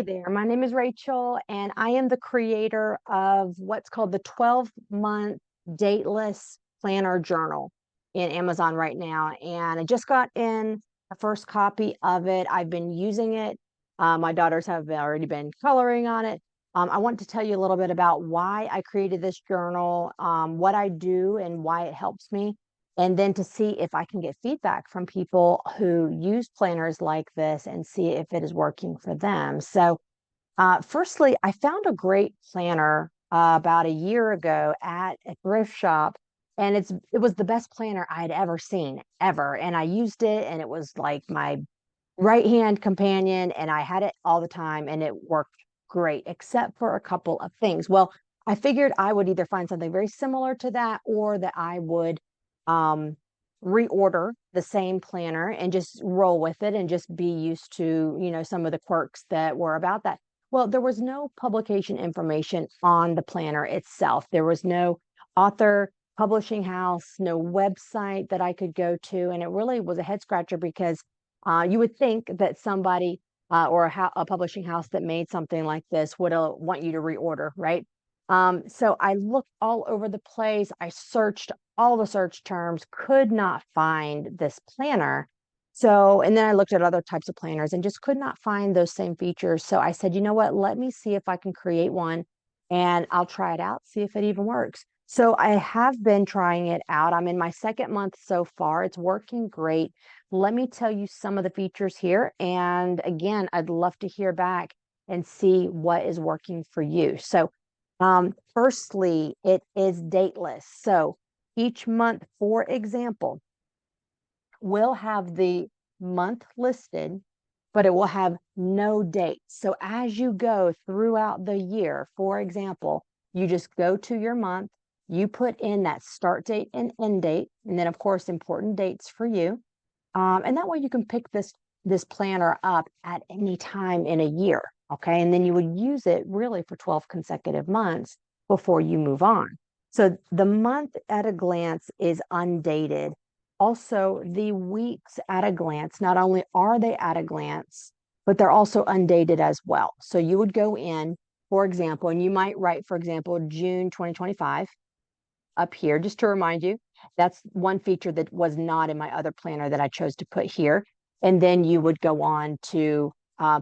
Hey there, my name is Rachel, and I am the creator of what's called the 12-month Dateless Planner Journal in Amazon right now. And I just got in a first copy of it. I've been using it. My daughters have already been coloring on it. I want to tell you a little bit about why I created this journal, what I do, and why it helps me, and then to see if I can get feedback from people who use planners like this and see if it is working for them. So, firstly, I found a great planner about a year ago at a thrift shop, and it was the best planner I had ever seen, ever. And I used it, and it was like my right hand companion, and I had it all the time, and it worked great, except for a couple of things. Well, I figured I would either find something very similar to that, or that I would um, reorder the same planner and just roll with it and just be used to, some of the quirks that were about that. Well, there was no publication information on the planner itself. There was no author, publishing house, no website that I could go to. And it really was a head scratcher because you would think that somebody or a publishing house that made something like this would want you to reorder, right? So I looked all over the place. I searched all the search terms, could not find this planner. So, and then I looked at other types of planners and just could not find those same features. So I said, you know what? Let me see if I can create one and I'll try it out, see if it even works. So I have been trying it out. I'm in my second month so far. It's working great. Let me tell you some of the features here. And again, I'd love to hear back and see what is working for you. So, firstly, it is dateless. So each month, for example, will have the month listed, but it will have no date. So as you go throughout the year, for example, you just go to your month, you put in that start date and end date, and then of course important dates for you. And that way you can pick this planner up at any time in a year. Okay. And then you would use it really for 12 consecutive months before you move on. So the month at a glance is undated. Also, the weeks at a glance, not only are they at a glance, but they're also undated as well. So you would go in, for example, and you might write, for example, June 2025 up here, just to remind you. That's one feature that was not in my other planner that I chose to put here. And then you would go on to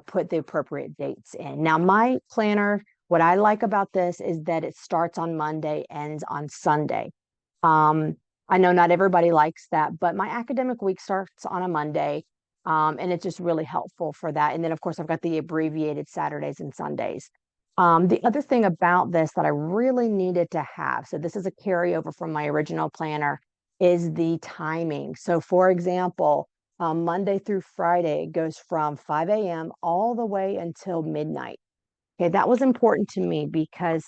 put the appropriate dates in. Now, my planner, what I like about this is that it starts on Monday, ends on Sunday. Um, I know not everybody likes that, but my academic week starts on a Monday, and it's just really helpful for that. And then, of course, I've got the abbreviated Saturdays and Sundays. The other thing about this that I really needed to have, so this is a carryover from my original planner, is the timing. So, for example, Monday through Friday, it goes from 5 a.m. all the way until midnight. Okay, that was important to me because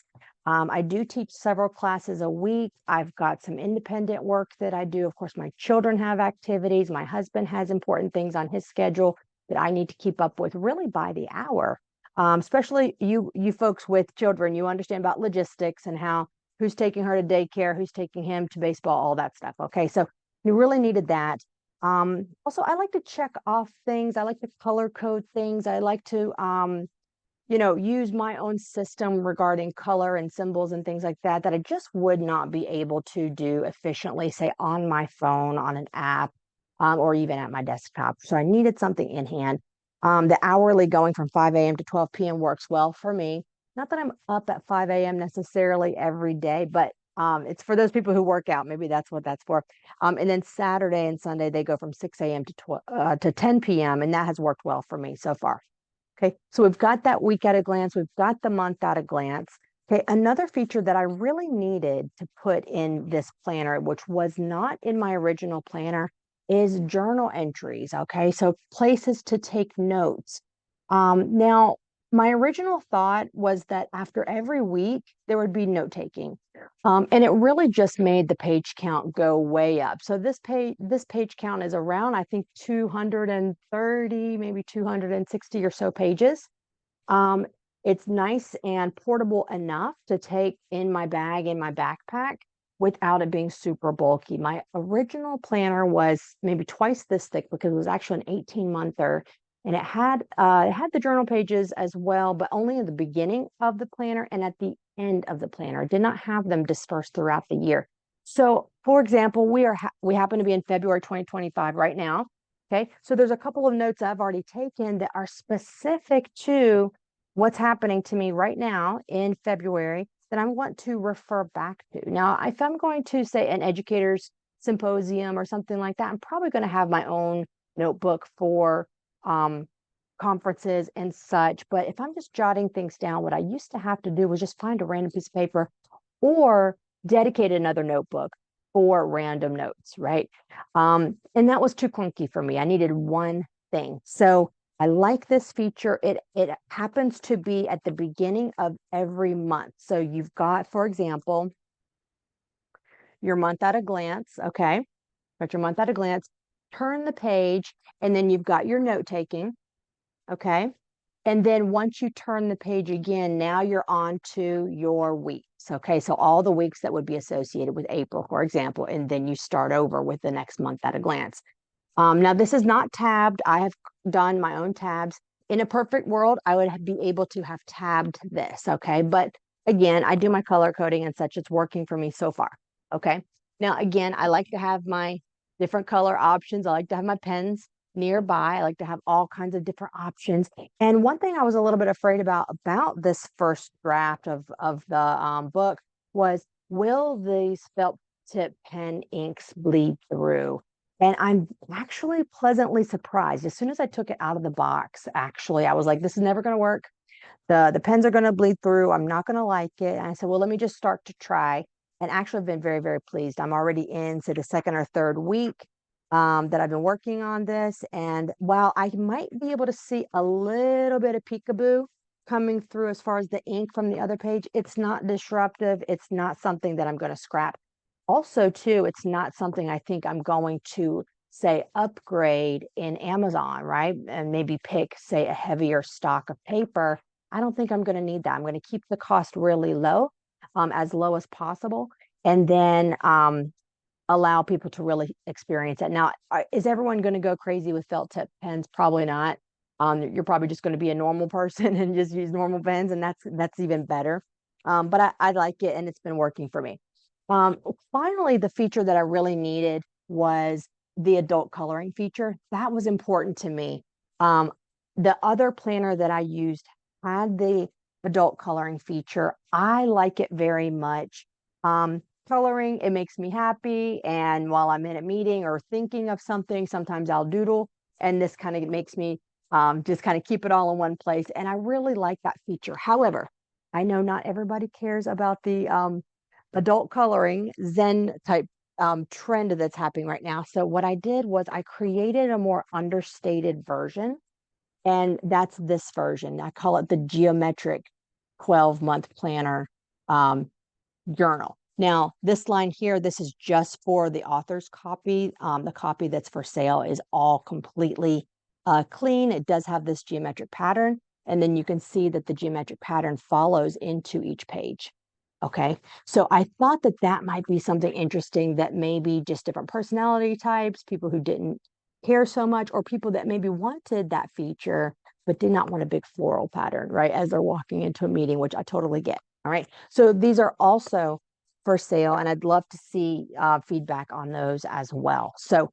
I do teach several classes a week. I've got some independent work that I do. Of course, my children have activities. My husband has important things on his schedule that I need to keep up with really by the hour. Especially you folks with children, you understand about logistics and how who's taking her to daycare, who's taking him to baseball, all that stuff. Okay, so you really needed that. Also, I like to check off things. I like to color code things. I like to use my own system regarding color and symbols and things like that, that I just would not be able to do efficiently, say on my phone, on an app, or even at my desktop. So I needed something in hand. The hourly going from 5 a.m. to 12 p.m. works well for me. Not that I'm up at 5 a.m. necessarily every day, but it's for those people who work out. Maybe that's what that's for. And then Saturday and Sunday, they go from 6 a.m. to 10 p.m. And that has worked well for me so far. Okay, so we've got that week at a glance, we've got the month at a glance. Okay, another feature that I really needed to put in this planner, which was not in my original planner, is journal entries. Okay, so places to take notes. Now, my original thought was that after every week, there would be note taking. And it really just made the page count go way up. So this page count is around, I think, 230, maybe 260 or so pages. Um, it's nice and portable enough to take in my bag, in my backpack, without it being super bulky. My original planner was maybe twice this thick because it was actually an 18-monther. And it had the journal pages as well, but only in the beginning of the planner and at the end of the planner. It did not have them dispersed throughout the year. So, for example, we happen to be in February 2025 right now. Okay, so there's a couple of notes I've already taken that are specific to what's happening to me right now in February that I want to refer back to. Now, if I'm going to say an educator's symposium or something like that, I'm probably going to have my own notebook for um, conferences and such. But if I'm just jotting things down, what I used to have to do was just find a random piece of paper or dedicate another notebook for random notes, right? And that was too clunky for me. I needed one thing. So I like this feature. It happens to be at the beginning of every month. So you've got, for example, your month at a glance. Okay. Got your month at a glance. Turn the page, and then you've got your note taking. Okay. And then once you turn the page again, now you're on to your weeks. Okay. So all the weeks that would be associated with April, for example, and then you start over with the next month at a glance. Now, this is not tabbed. I have done my own tabs. In a perfect world, I would be able to have tabbed this. Okay. But again, I do my color coding and such. It's working for me so far. Okay. Now, again, I like to have my different color options. I like to have my pens nearby. I like to have all kinds of different options. And one thing I was a little bit afraid about this first draft of the book was, will these felt tip pen inks bleed through? And I'm actually pleasantly surprised. As soon as I took it out of the box, actually, I was like, this is never going to work. The pens are going to bleed through. I'm not going to like it. And I said, well, let me just start to try. And actually, I've been very, very pleased. I'm already into the second or third week that I've been working on this. And while I might be able to see a little bit of peekaboo coming through as far as the ink from the other page, it's not disruptive. It's not something that I'm going to scrap. Also, too, it's not something I think I'm going to say upgrade in Amazon, right? And maybe pick, say, a heavier stock of paper. I don't think I'm going to need that. I'm going to keep the cost really as low as possible, and then allow people to really experience it. Now, is everyone going to go crazy with felt tip pens? Probably not. You're probably just going to be a normal person and just use normal pens, and that's even better. But I like it, and it's been working for me. Finally, the feature that I really needed was the adult coloring feature. That was important to me. The other planner that I used had the adult coloring feature. I like it very much. Coloring, it makes me happy. And while I'm in a meeting or thinking of something, sometimes I'll doodle. And this kind of makes me just kind of keep it all in one place. And I really like that feature. However, I know not everybody cares about the adult coloring Zen type trend that's happening right now. So what I did was I created a more understated version, and that's this version. I call it the geometric 12-month planner journal. Now, this line here, this is just for the author's copy. The copy that's for sale is all completely clean. It does have this geometric pattern, and then you can see that the geometric pattern follows into each page. Okay, so I thought that that might be something interesting, that maybe just different personality types, people who didn't care so much, or people that maybe wanted that feature but did not want a big floral pattern, right, as they're walking into a meeting, which I totally get. All right, so these are also for sale, and I'd love to see feedback on those as well. So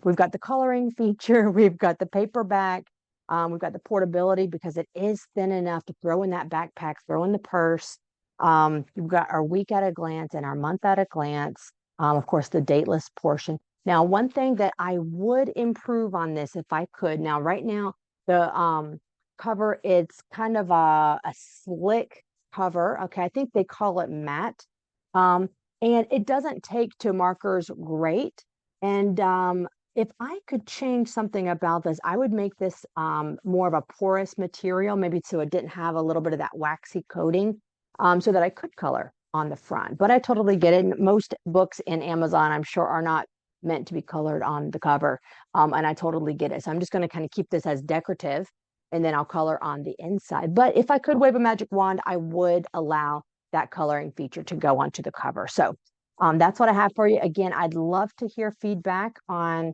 we've got the coloring feature, we've got the paperback, we've got the portability because it is thin enough to throw in that backpack, throw in the purse. We've got our week at a glance and our month at a glance. Of course, the dateless portion. Now, one thing that I would improve on this if I could. Now, right now, the cover, it's kind of a slick cover. Okay, I think they call it matte. And it doesn't take to markers great. And if I could change something about this, I would make this more of a porous material, maybe so it didn't have a little bit of that waxy coating, so that I could color on the front. But I totally get it. Most books in Amazon, I'm sure, are not meant to be colored on the cover. And I totally get it. So I'm just going to kind of keep this as decorative, and then I'll color on the inside. But if I could wave a magic wand, I would allow that coloring feature to go onto the cover. So that's what I have for you. Again, I'd love to hear feedback on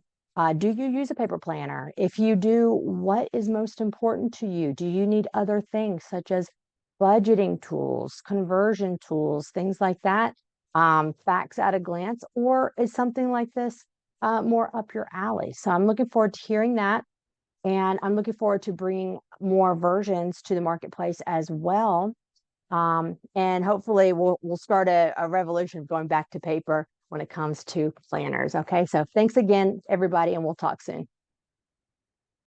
Do you use a paper planner? If you do, what is most important to you? Do you need other things such as budgeting tools, conversion tools, things like that? Facts at a glance, or is something like this more up your alley? So I'm looking forward to hearing that. And I'm looking forward to bringing more versions to the marketplace as well. And hopefully we'll start a revolution of going back to paper when it comes to planners. Okay, so thanks again, everybody, and we'll talk soon.